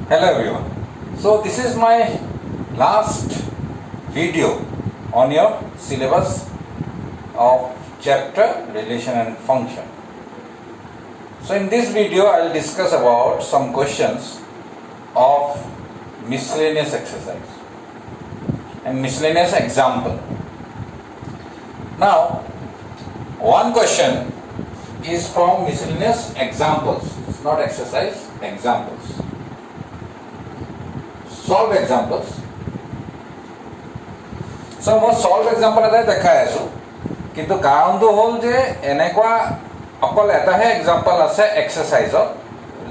Hello everyone. So this is my last video on your syllabus of chapter relation and function. So in this video I will discuss about some questions of miscellaneous exercise and miscellaneous example. Now one question is from miscellaneous examples. It's not exercise, examples. Solve examples. So মই solve example এটাই দেখাই আছো কিন্তু কাৰণটো হ'ল যে এনেকুৱা অকল এটাহে example আছে exerciseত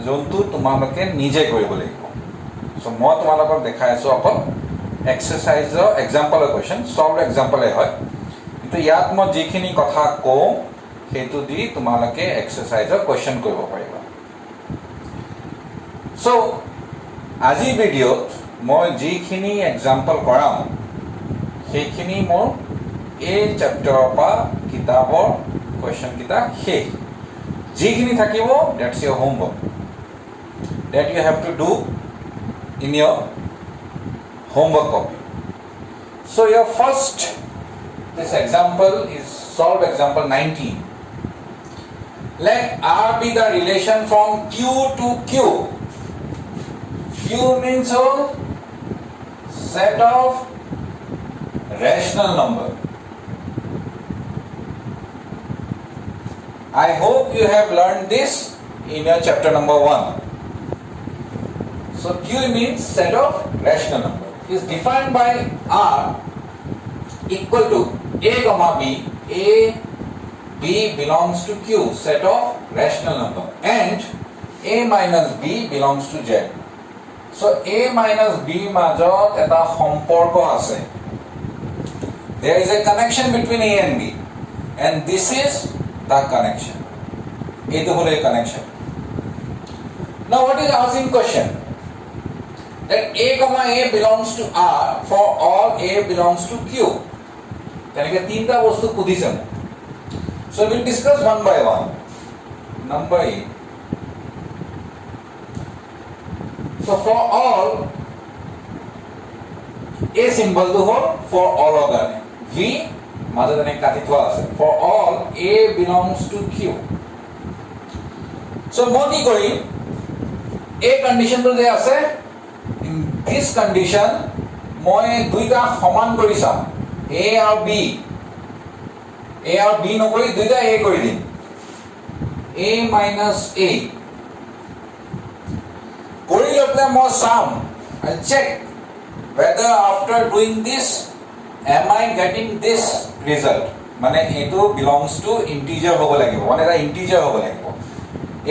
যোনটো তোমালোকে নিজে কৰিব লাগিব so মই তোমালোকক দেখাই আছো অকল exerciseৰ example question solve example হয় কিন্তু ইয়াত মই যিখিনি কথা কওঁ সেইটো দি তোমালোকে exerciseৰ question কৰিব পাৰিবা so আজি ভিডিঅ'ত মই যিখিনি এক্সাম্পল কৰাম সেইখিনি মোৰ এই চেপ্টাৰৰ পৰা কিতাপৰ কোৱেশ্চন কিটা শেষ যিখিনি থাকিব that's your homework that you have to do in your homework copy so your first this example is solve example 19 let R be the relation from Q to Q Q means a set of rational number. I hope you have learned this in your chapter number 1. So Q means set of rational number. Is defined by R equal to A comma B. B belongs to Q, set of rational number, and A minus B belongs to Z. So A minus B মাজত এটা সম্পৰ্ক আছে there is a connection between A and B and this is the connection এইটো হলো a connection now what is asking question that A comma A belongs to R for all A belongs to Q তেনেকে তিনটা বস্তু খুদিছে so we will discuss one by one number 8 so for all A symbol to hold for all order V mother than a for all A belongs to Q so moti kori A condition to there ase in this condition moi duita saman kori sam A or B no kori duita A kori din A minus A kori lople mo sam I'll check whether after doing this am I getting this result মানে এটো belongs to integer হ'ব লাগিব মানে এটা integer হ'ব লাগিব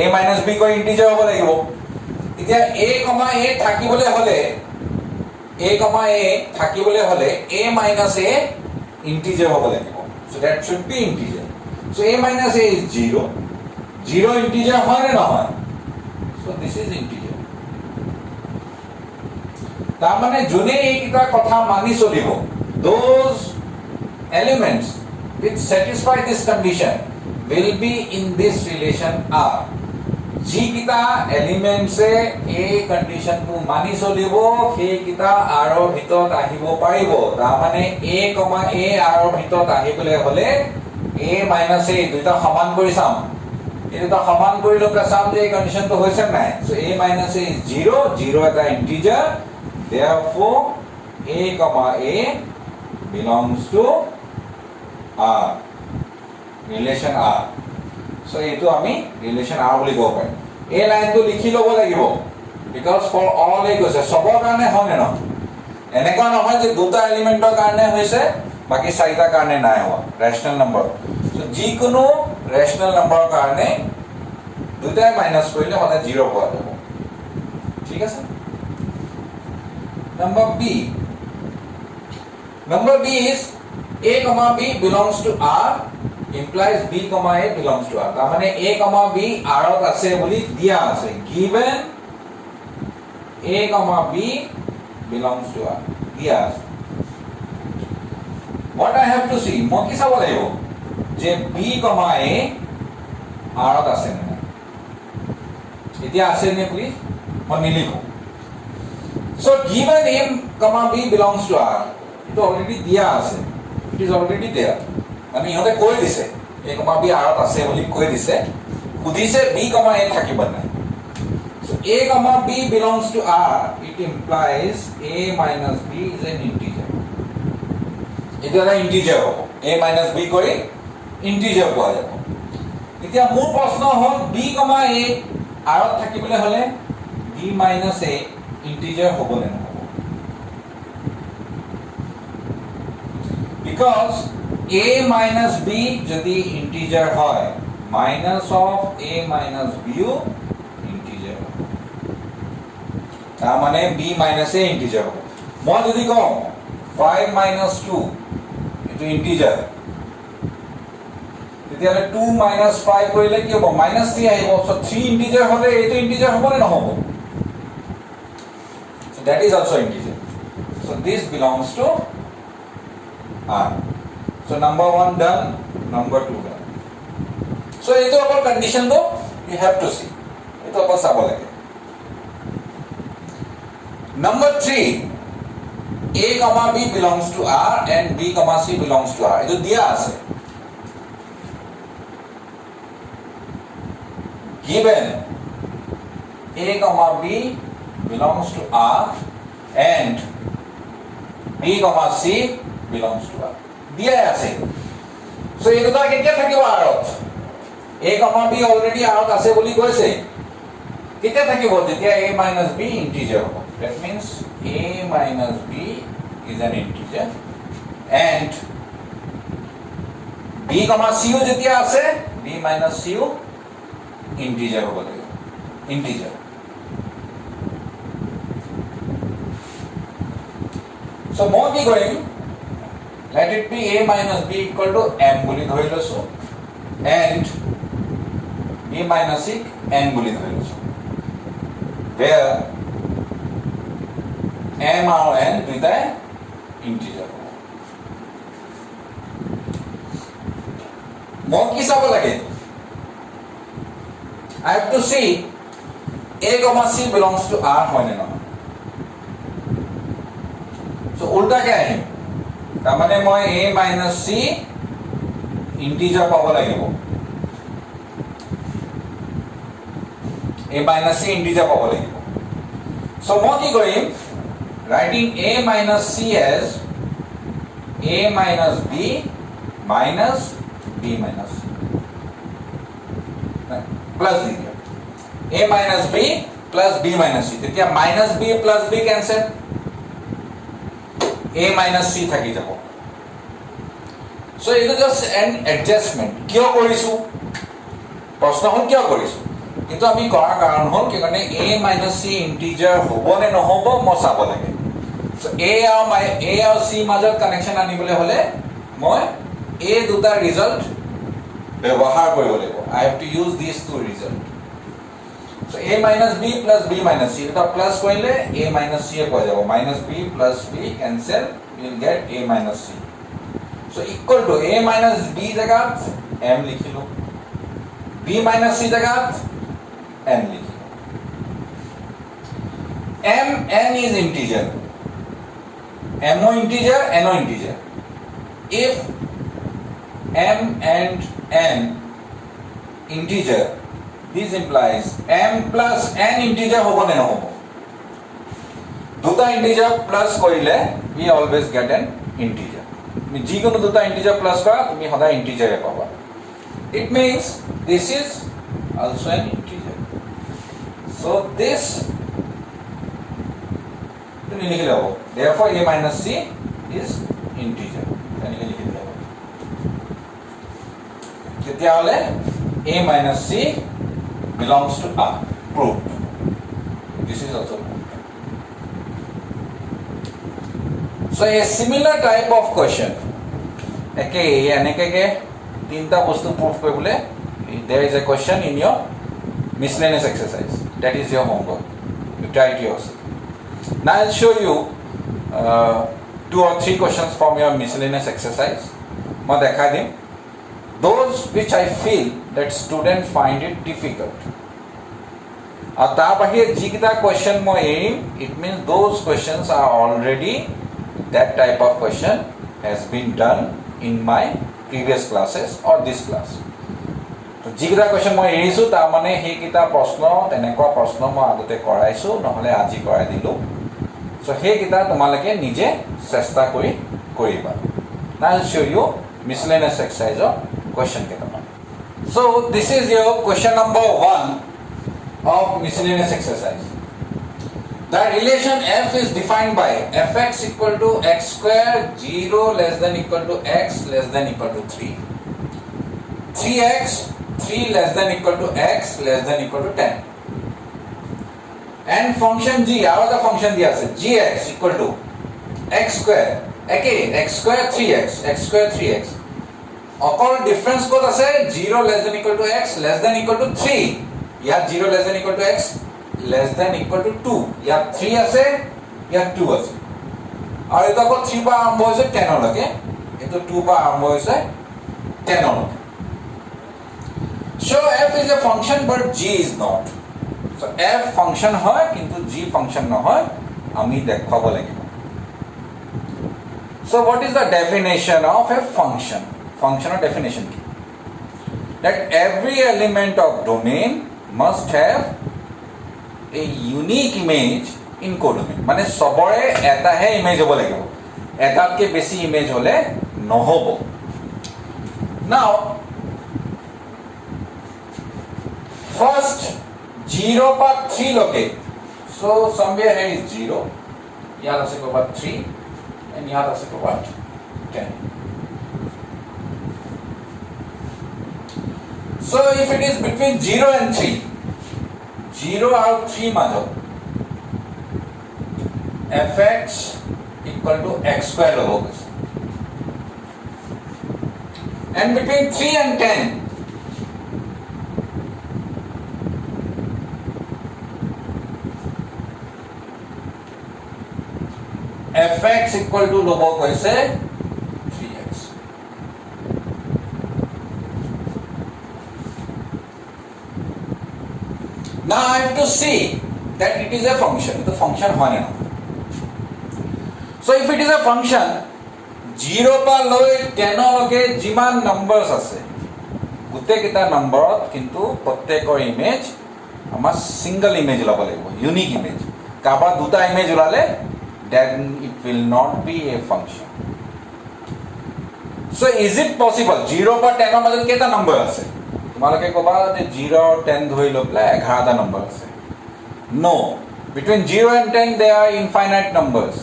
a minus b co integer হ'ব লাগিব এতিয়া a, a থাকিবলে হলে a minus a integer হ'ব লাগিব so that should be integer so a minus a is 0 integer হয় না নহয় so this is integer তার মানে জুনে এইটা কথা মানি চলিব those elements which satisfy this condition will be in this relation R ji kita elements e a condition to mani cholibo he kita R or bhitot ahibo paribo ta mane a R or bhitot ahibole hole a minus a duita saman kori sam এটা সমান কৰি লকে সাম যে condition তো হৈছে নাই so a minus a is 0 এটা integer therefore A comma A belongs to R relation R so eto ami relation R boli go parim A line to likhi lobo lagibo because for all A goes sobor karone hone no eneka nohoy je duta element er karone hoise baki saita karone nai howa rational number so ji kono rational number karone duta minus korile hoda 0 howa jabo ঠিক আছে Number B is A comma B belongs to R implies B comma A belongs to R. তার মানে A comma B R ত আছে বলি দিয়া আছে given A comma B belongs to R দিয়া আছে what I have to see মই কি চাব লাগিব যে B comma A R ত আছে না এতিয়া আছে নে প্লিজ মই নিলিখো So given a comma b belongs to r, it already দিয়া আছে, it is already there. মানে ইহঁতে কৈ দিছে a comma b r ত আছে বুলি কৈ দিছে, সুধিছে b comma a থাকিব নাই. So a comma b belongs to r, it implies a minus b is an integer. এটা এটা ইন্টিজার হ'ব, a minus b কৰি ইন্টিজার পোৱা যাব. এতিয়া মোৰ প্ৰশ্ন হ'ল b comma a r ত থাকিবলৈ হলে b minus a integer হ'ব নে নহ'ব? Because a minus b যদি integer হয়, minus of a minus b O integer হ'ব. তাৰ মানে b minus a integer হ'ব. মই যদি কওঁ 5 minus 2 এইটো integer, তেতিয়াহ'লে 2 minus 5 কৰিলে কি হ'ব? minus 3 আহিব. so 3 integer হ'লে এইটো integer হ'ব নে নহ'ব? That is also integer. So this belongs to R. So number 1 done, number 2 done. So ito our condition though, you have to see. Ito apa sabo lage. Number 3, a comma b belongs to R and b comma c belongs to R. Ito diya ase. Given a comma b belongs to R and b comma c belongs to R. দিয়া আছে. So এই দুটা কেতিয়া থাকিব R ত? a comma b already R ত আছে বুলি কৈছে. কেতিয়া থাকিব? যেতিয়া a minus b integer হ'ব. That means a minus b is an integer and b comma c ও যেতিয়া আছে, b minus c ও integer হ'ব লাগিব. Integer. So মই কি কৰিম? Let it be a minus b equal to m বুলি ধৰি লৈছো and b minus c n বুলি ধৰি লৈছো, where m আৰু n দুইটাই ইন্টিজাৰ হ'ব. মই কি চাব লাগে? I have to see a comma c belongs to R হয় নে নহয়. So উল্টাকে আহিম, তাৰমানে মই a minus c ইন্টিজাৰ পাব লাগিব. a minus c ইন্টিজাৰ পাব লাগিব. So মই কি কৰিম? Writing a minus c as a minus b minus b minus c plus d. a minus b plus b minus c. তেতিয়া minus b plus b cancel, a minus c থাকি যাব. So it is just an adjustment. কিয় কৰিছো? প্ৰশ্ন হ'ল কিয় কৰিছো? কিন্তু আমি কৰাৰ কাৰণ হ'ল কি কাৰণে a minus c ইন্টিজাৰ হ'ব নে নহ'ব মই চাব লাগে. So a আৰু c মাজত কানেকশ্যন আনিবলৈ হ'লে মই a দুটা ৰিজাল্ট ব্যৱহাৰ কৰিব লাগিব. I have to use these two result. So a minus b plus b minus c, এটা প্লাস কৰিলে a minus c হৈ যাব. minus b plus b cancel, we will get a minus c. So equal to a minus b জায়গাত m লিখিলো, b minus c জায়গাত n লিখিলো. m n is integer, m o integer, n o integer. If m and n integer, this implies m plus n integer হ'ব নে নহ'ব? দুটা integer plus কৰিলে we always get an integer. তুমি যিকোনো দুটা integer plus কৰা তুমি সদায় integer পাবা. It means this is also an integer. So this তুমি লিখিলে হ'ব. Therefore a minus c is integer. এনেকৈ লিখিলে হ'ব. তেতিয়াহ'লে a minus c belongs to R. Proved. This is also proved. So a similar type of question. এনেকৈ তিনিটা বস্তু prove কৰিবলৈ, there is a question in your miscellaneous exercise. That is your homework. You try it yourself. Now I'll show you 2 or 3 questions from your miscellaneous exercise. মই দেখাই দিম. Those which I feel that students find it difficult. আৰু তাৰ বাহিৰে যিকেইটা question মই এৰিম it means those questions are already that type of question has been done in my previous classes or this class. তো যিকেইটা কুৱেশ্যন মই এৰিছোঁ তাৰমানে সেইকেইটা প্ৰশ্ন তেনেকুৱা প্ৰশ্ন মই আগতে কৰাইছোঁ নহ'লে আজি কৰাই দিলোঁ চ' সেইকেইটা তোমালোকে নিজে চেষ্টা কৰি কৰিবা now I'll show you miscellaneous exercise of question কেইটামান so this is your question number 1 of miscellaneous exercise. The relation f is defined by fx equal to x square 0 less than equal to x less than equal to 3. 3x 3 less than equal to x less than equal to 10. And function g, how the function दिया है gx equal to x square. Again x square 3x, x square 3x. अकॉल difference को दसे 0 less than equal to x less than equal to 3. या 0 less than equal to x less than equal to 2 या 3 আছে या 2 আছে আৰু এটা কো 3 পা আৰম্ভ হৈছে 10 লকে এটো 2 পা আৰম্ভ হৈছে 10 লকে so f is a function but g is not so f function হয় কিন্তু g function নহয় আমি দেখাব লাগিব so what is the definition of a function functional definition কি that every element of domain must have a unique image in codomain মানে সবৰে এটাহে ইমেজ হ'ব লাগিব এটাতকে বেছি ইমেজ হলে নহব now first 0 পা 3 লকে so somewhere here is 0 ইয়াত আছে ক'বাত 3 and ইয়াত আছে ক'বাত 10 so if it is between 0 and 3 0 और 3 मानो fx equal to x square होगा and between 3 and 10 fx equal to लोगों को ऐसे 3x now I have to see that it is a function the function হয় না so if it is a function 0 পা লৈ 10 লকে যিমান নম্বৰস আছে গুটে কিটা নম্বৰত কিন্তু প্ৰত্যেকৰ ইমেজ আমাৰ সিঙ্গল ইমেজ লব লাগিব ইউনিক ইমেজ কাবা দুটা ইমেজ ওলালে then it will not be a function so is it possible 0 পা 10 মাজত কেটা নম্বৰ আছে তোমালোকে কবা যে 0 और 10 ধৰি লপলা 11টা নম্বৰ আছে no between 0 and 10 there are infinite numbers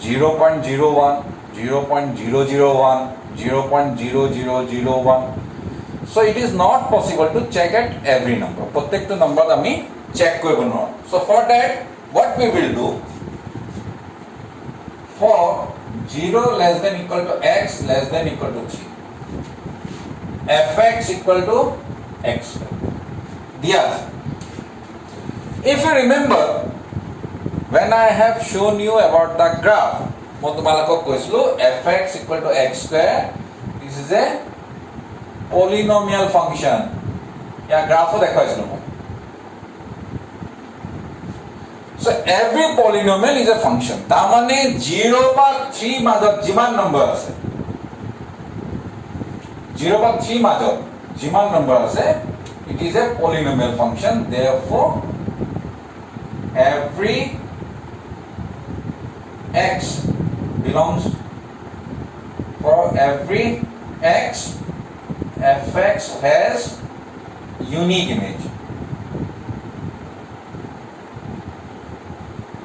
0.01 0.001 0.0001 so it is not possible to check at every number প্ৰত্যেকটো নম্বৰ আমি চেক কৰিব নোৱাৰো so for that what we will do for 0 less than equal to x less than equal to 3 fx equal to x diya if you remember when I have shown you about the graph মই তোমালোকক কৈছিলো fx equal to x square this is a polynomial function ya graph দেখাইছিলো so every polynomial is a function ta mane 0 pa 3 মাজত যিমান number আছে 0 by 3 মাজত যিমান number আছে it is a polynomial function therefore every x belongs for every x fx has unique image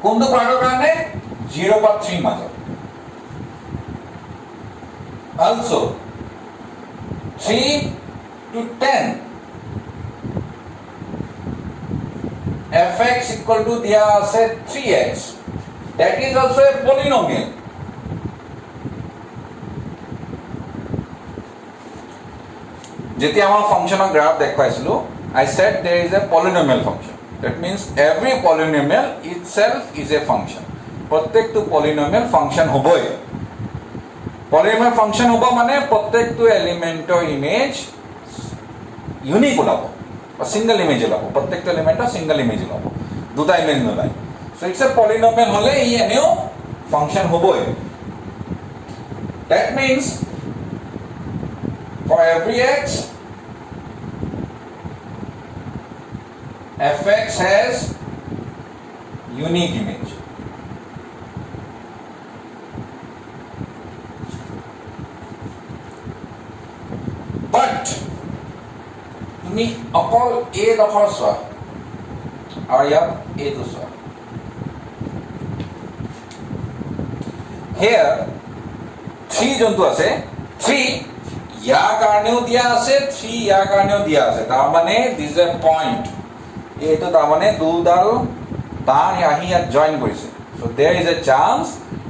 কোনটো পাৰৰ কাৰণে 0 by 3 মাজত also 3 to 10 fx equal to diya ase 3x that is also a polynomial jeti amar function of graph dekhaisilo I said there is a polynomial function that means every polynomial itself is a function prottektu polynomial function hoboi polynomial function hobo mane prottektu elementor image unique olabo বা single image ওলাব, প্ৰত্যেকটো এলিমেণ্টৰ single image ওলাব, দুটা image নোলায়। So it's a polynomial হলে ই এনেও function হবই। That means for every x, fx has unique image. But তুমি অকল a ডখৰ চোৱা আৰু ইয়াত a টো চোৱা। Here 3 যোনটো আছে 3 ইয়াৰ কাৰণেও দিয়া আছে 3 ইয়াৰ কাৰণেও দিয়া আছে, তাৰ মানে দিস এ পইণ্ট, এইটো তাৰ মানে দুডাল তাঁৰ আহি ইয়াত জইন কৰিছে। So there is a chance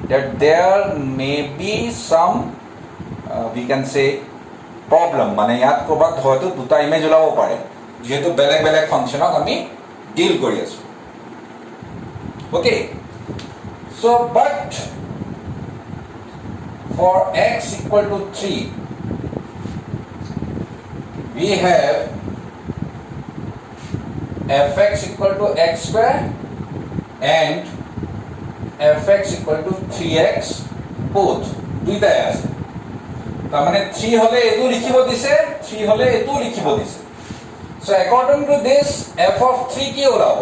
that there may be some we can say problem, মানে ইয়াত ক'ৰবাত হয়তো দুটা ইমেজ ওলাব পাৰে যেহেতু বেলেগ বেলেগ ফাংশনক আমি ডিল কৰি আছো। Okay, so but for x equal to 3 we have fx equal to x square and fx equal to 3x both দুইটাই আছে, তার মানে 3 হলে এটো লিখিব দিছে 3 হলে এটো লিখিব দিছে। So according to this f of 3 কি ওলাব,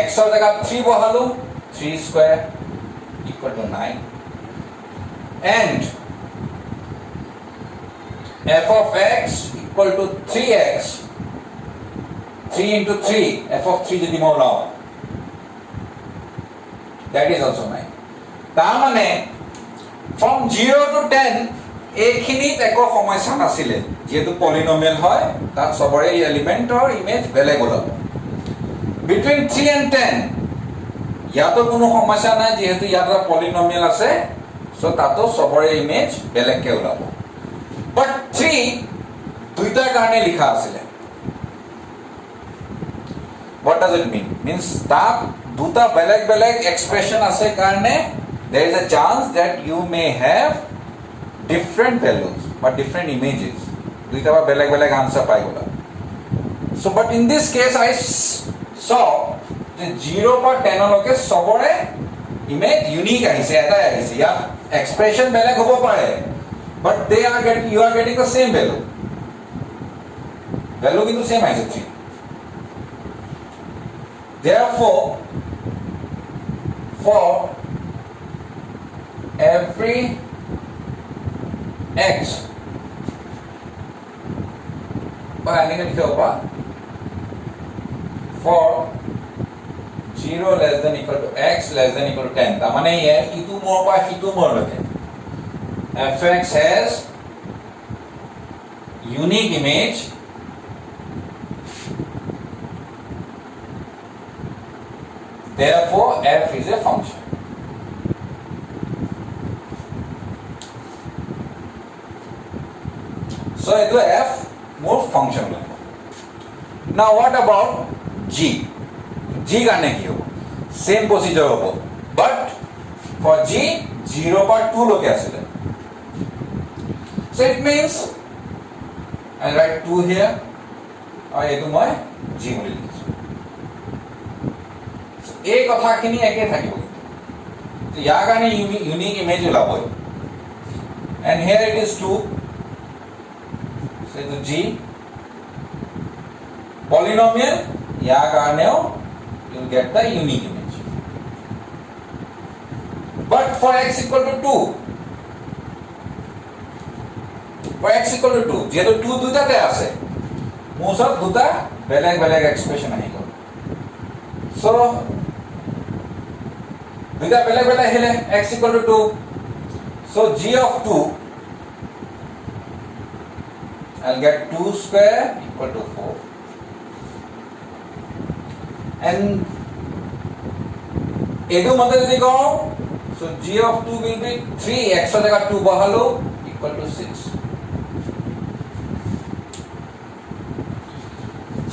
x এর জায়গায় 3 বহালো 3 square equal to 9 and f of x equal to 3x, 3 into 3 f of 3 যদি মই লও that is also 9। তার মানে from 0 to 10 এইখিনিত একো সমস্যা নাছিলে যেহেতু পলিনমিয়াল হয় তাত সবৰে এলিমেন্টৰ ইমেজ বেলেগ ওলাব। between 3 and 10 ইয়াতো কোনো সমস্যা নাই যেহেতু ইয়াত পলিনমিয়াল আছে, সো তাতো সবৰে ইমেজ বেলেগকে ওলাব। বাট 3 দুইটাৰ কাৰণে লিখা আছিলে। what does it mean? means তাত দুটা বেলেগ বেলেগ এক্সপ্ৰেশন আছে কাৰণে there is a chance that you may have different values but different images, দুইটা বা বেলেগ বেলেগ আনসার পাই গলা। so but in this case I saw যে 0 বা 10 লকে সবৰে ইমেজ ইউনিক আহিছে, এটা আহিছে। ইয়াত এক্সপ্ৰেশন বেলেগ হ'ব পাৰে but you are getting the same value কিন্তু সেম আহিছে 3। therefore for every x বা এনেকে লিখা হ'ব for 0 less than equal to x less than equal to 10, তাৰ মানে ইটো মোৰ পৰা সিটো মোৰ লৈকে fx has unique image therefore f is a function। so etu f more function lab। now what about g? g karne ki hobo same procedure hobo but for g 0 par 2 loke asile, so it means I write 2 here aur etu moi g boli likhisu। এই কথাখিনি একে থাকিব, তো ইয়াৰ কাৰণে unique image ওলাবই and here it is 2, so to g polynomial ইয়াৰ কাৰণেও you will get the unique image but for x equal to 2 for x equal to 2 যেহেতু 2 দুটাতে আছে মোৰ সব দুটা বেলেগ বেলেগ এক্সপ্ৰেশন আহি গ'ল। so দুটা বেলেগ বেলেগ আহিলে x equal to 2, so g of 2 I'll get 2 square equal to 4 and edu mate jodi ko so g of 2 will be 3 x er jagah 2 bahalo equal to 6।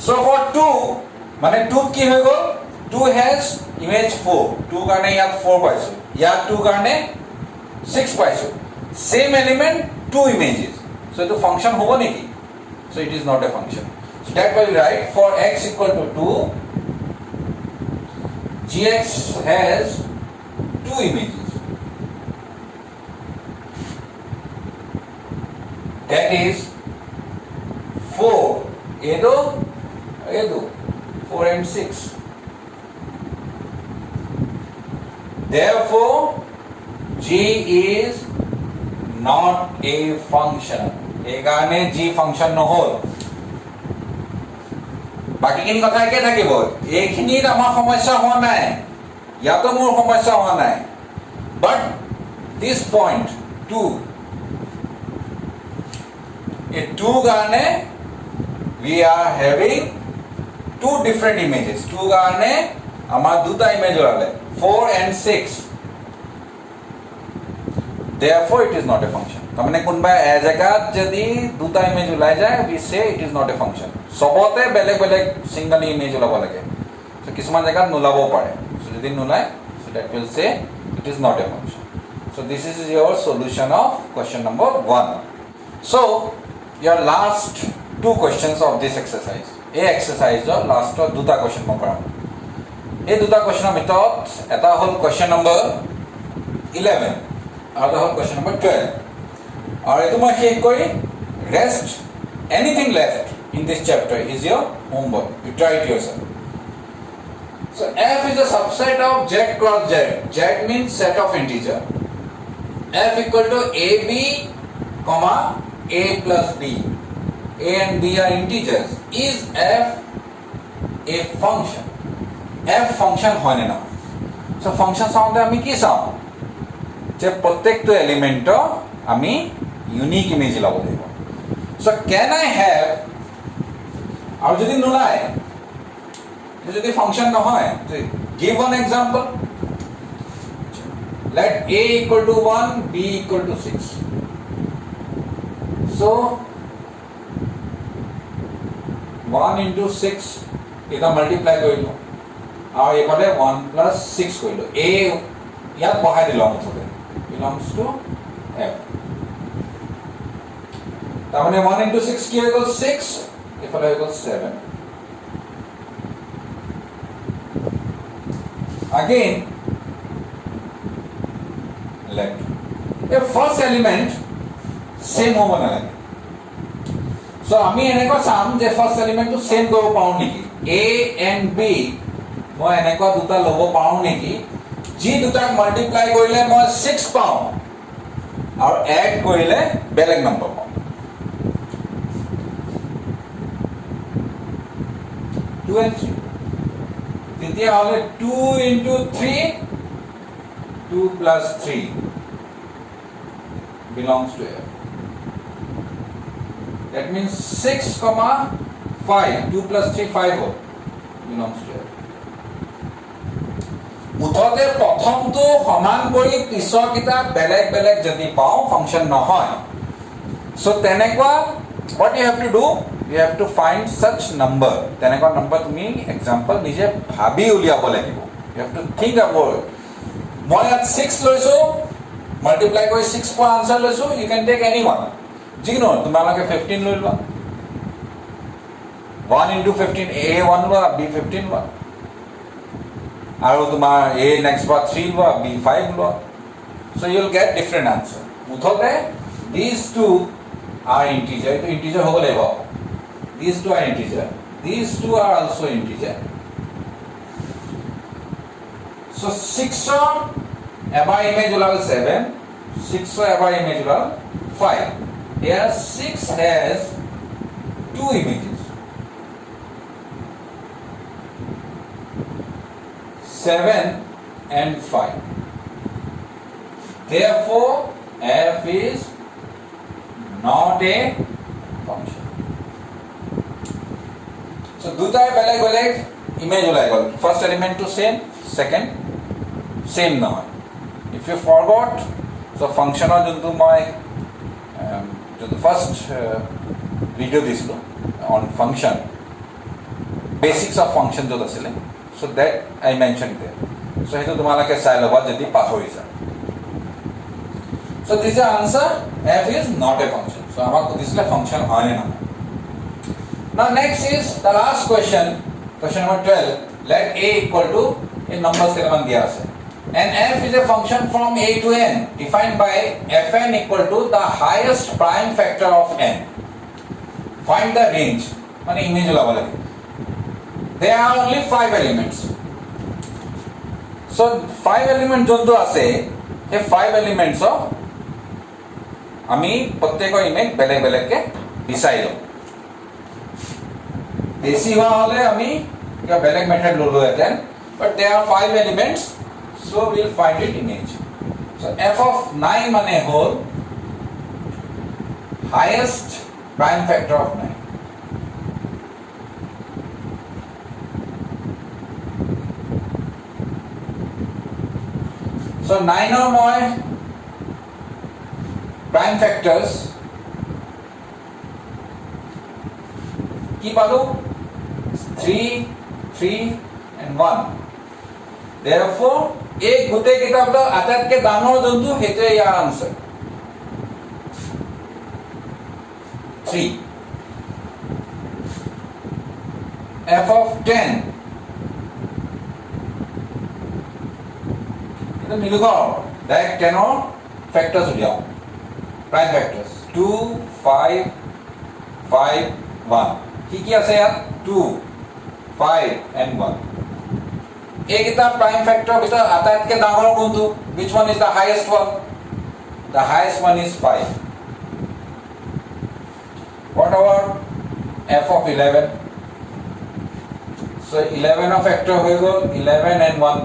so for 2 mane 2 ki hoy gol 2 has image 4, 2 karone yat 4 paisu yat 2 karone 6 paisu, same element 2 images, so etu function hobo neki, so it is not a function। so That will write for x equal to 2, gx has 2 images. That is 4, 4 and 6. Therefore, g is not a function. এখানে g function নহল। বাকিখিনি কথা একে থাকিব। এইখিনিত আমাৰ সমস্যা হোৱা নাই, ইয়াতো মোৰ সমস্যা হোৱা নাই। But this point 2, এই 2 কাৰণে we are having 2 different images. 2 কাৰণে আমাৰ দুটা ইমেজ ওলালে 4 and 6. Therefore it is not a function. তাৰমানে কোনবা এজেগাত যদি দুটা ইমেজ ওলাই যায় we say it is not a function. সবতে বেলেগ বেলেগ সিঙ্গল ইমেজ ওলাব লাগে। সো কিছুমান জায়গাত নোলাব পাৰে। সো যদি নোলায় so that will say it is not a function. So this is your solution of question number 1. So your last 2 questions of this exercise. এই এক্সাৰসাইজৰ লাষ্টৰ দুটা কোৱেশ্চন মই কৰাম। এই দুটা কোৱেশ্চনৰ ভিতৰত এটা হ'ল কোৱেশ্চন নম্বৰ 11 আৰু এটা হ'ল কোৱেশ্চন নম্বৰ 12। আৰু এইটো মই শেষ কৰি rest anything left in this chapter is your homework. You try it yourself. So f is a subset of z cross z. Z means set of integer. F equal to ab comma a plus b. A and b are integers. Is f a function? F function হয় না? So function সাউন্ডে আমি কি চাও? যে প্রত্যেকটো এলিমেন্টৰ আমি unique image লাব লাগিব। So can I have, আৰু যদি নোলায় যদি ফাংশন নহয়, give one example. Let a equal to 1, b equal to 6. So 1 into 6 এটা মাল্টিপ্লাই কৰিলো আৰু এইফালে 1 plus 6 কৰিলো। a ইয়াত বহাই দিলো মুঠতে belongs to f। তাৰমানে 1 into 6 কি হৈ গ'ল 6, এইফালে হৈ গ'ল 7। Again left, the first element same হ'ব নালাগে। So আমি এনেকুৱা চাম যে ফাৰ্স্ট এলিমেন্টটো সেম কৰিব পাৰো নেকি। a and b মই এনেকুৱা দুটা ল'ব পাৰো নেকি যি দুটাক মাল্টিপ্লাই কৰিলে মই 6 পাওঁ আৰু এড কৰিলে বেলেগ নম্বৰ পাওঁ। 2 and 3 তেতিয়া হলে 2 into 3, 2 plus 3 belongs to f. That means 6 comma 5, 2 plus 3 5 belongs to f. মুঠতে প্ৰথমটো সমান কৰি পিছৰ কিটা বেলেগ বেলেগ যদি পাও ফাংশন নহয়। So তেনেকুৱা what you have to do, you have to find such number. তেনেকুৱা নম্বৰ তুমি এক্সাম্পল নিজে ভাবি উলিয়াব লাগিব। You have to think about it. মই ইয়াত 6 লৈছো, মাল্টিপ্লাই কৰি 6 পোৱা আনসাৰ লৈছো। You can take anyone. যিনো তোমালোকে 15 লৈ লোৱা, 1 into 15 a1 লোৱা, b15 লোৱা, আৰু তোমাৰ a next bar 3 লোৱা, b5 লোৱা। So you will get different answer. মুঠতে these two are integer. তো integer হ'ব লাগিব। These two are integer. These two are also integer. So 6 এবাৰ ইমেজ ওলাল 7, 6 এবাৰ ইমেজ ওলাল 5. Here 6 has 2 images. 7 and 5. Therefore, f is not a function. So, দুটাই বেলেগ বেলেগ ইমেজ ওলাই গ'ল। First element to same, second same নহয়। If you forgot, so functional যোনটো মই যোনটো first video দিছিলো on function, basics of function য'ত আছিলে, so that I mentioned there. So সেইটো তোমালোকে চাই ল'বা যদি পাহৰি যায়। So this is the answer, f is not a function. So আমাক সুধিছিলে function হয় নে নহয়। Now next is the last question, question number 12. Let a equal to in numbers kedaman dia ase. And f is a function from a to n defined by fn equal to the highest prime factor of n. Find the range. Mane image ulaba lage. There are only 5 elements. So 5 elements jonto ase, he 5 elements of ami proত্যেক image বেলেগ বেলেগকে বিচাৰি লওঁ। বেছি হোৱা হলে আমি কিবা বেলেগ মেথড ললো হেতেন, but there are 5 elements, so we'll find it image. So f of 9 মানে হল highest prime factor of 9. So 9 or more prime factors কি পালো 3, 3 and 1. Therefore এই গোটেই কিতাপৰ আটাইতকৈ ডাঙৰ যোনটো হেইটো ইয়াৰ আনসাৰ 3. f of 10 এটা মিলুক ডাইৰেক্ট 10 ৰ ফ্যাক্টৰস উলিয়াও prime factors 2, 5, 5, 1. কি আছে ইয়াত 2, 5 and 1. এইকেইটা prime factor ভিতৰত আটাইতকৈ ডাঙৰ কোনটো? Which one is the highest one? The highest one is 5. What about f of 11? So 11 of factor হৈ গ'ল 11 and 1.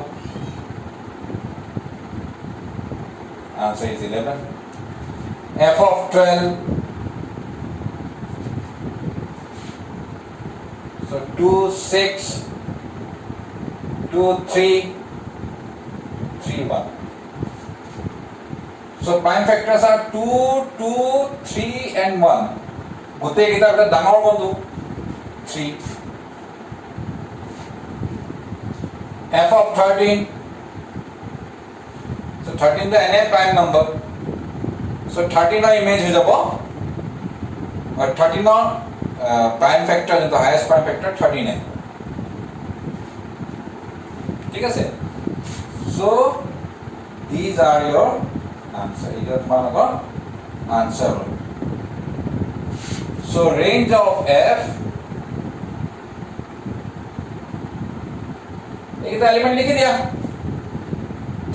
Answer is 11. f of 12. So 2, 6, 2, 3, 3, 1. So prime factors are 2, 2, 3 and 1. গোটেই কেইটা এটা ডাঙৰ কোনটো 3. f of 13. So 13 the any prime number. So 13 ৰ image হৈ যাব or 13 ৰ prime factor is the highest prime factor 13 ঠিক আছে। So these are your answer. Either তোমালোকৰ answer. So range of f এইটা এলিমেন্ট লিখি দিয়া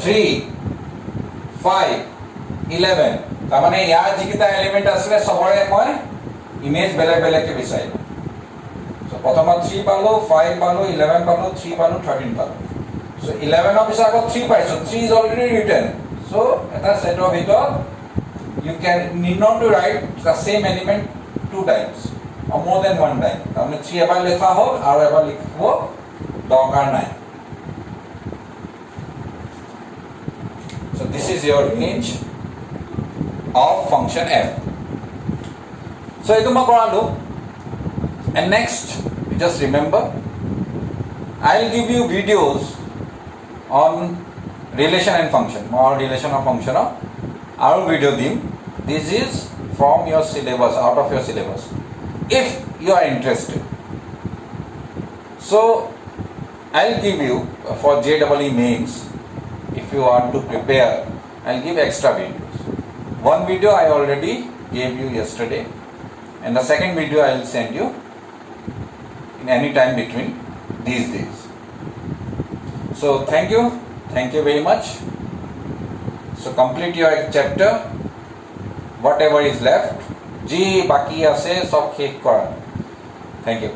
3, 5, 11. তাৰ মানে ইয়াৰ যিকেইটা এলিমেন্ট আছে সবৰে মই ইমেজ বেলেগ বেলেগকে বিচাৰিম। So প্ৰথমত 3 পালো, 5 পালো, 11 পালো, 3 পালো, 13 পালো। So 11 ৰ পিছত আকৌ 3 পাইছো, 3 is already written. So এটা সেটৰ ভিতৰত you can need not to write the same element 2 times or more than 1 time. তাৰমানে 3 এবাৰ লেখা হ'ল আৰু এবাৰ লিখিব দৰকাৰ নাই। So this is your range of function f. So etu ma koralo, and next just remember I'll give you videos on relation and function. More relation or function our video dim. This is from your syllabus, out of your syllabus, if you are interested. So I'll give you for JEE mains, if you want to prepare, I'll give extra videos. One video I already gave you yesterday, and the second video I will send you in any time between these days. So thank you very much. So complete your chapter, whatever is left, ji baki ase sob শেষ কৰা। Thank you.